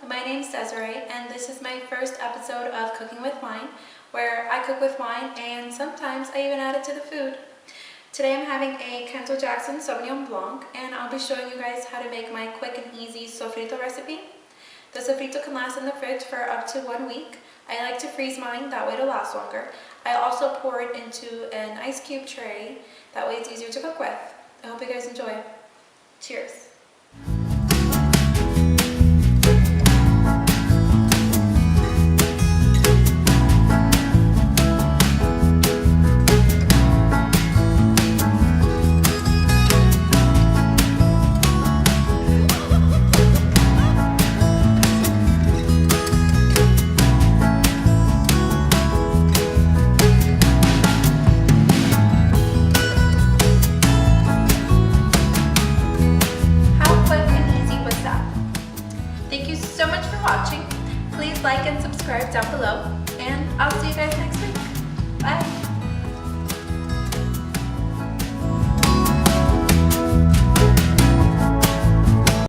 my name's Desiree, and this is my first episode of Cooking with Wine, where I cook with wine and sometimes I even add it to the food. Today I'm having a Kenzo Jackson Sauvignon Blanc, and I'll be showing you guys how to make my quick and easy Sofrito recipe. The Sofrito can last in the fridge for up to 1 week. I like to freeze mine, that way it'll last longer. I also pour it into an ice cube tray, that way it's easier to cook with. I hope you guys enjoy. Cheers! Thank you so much for watching. Please like and subscribe down below, and I'll see you guys next week.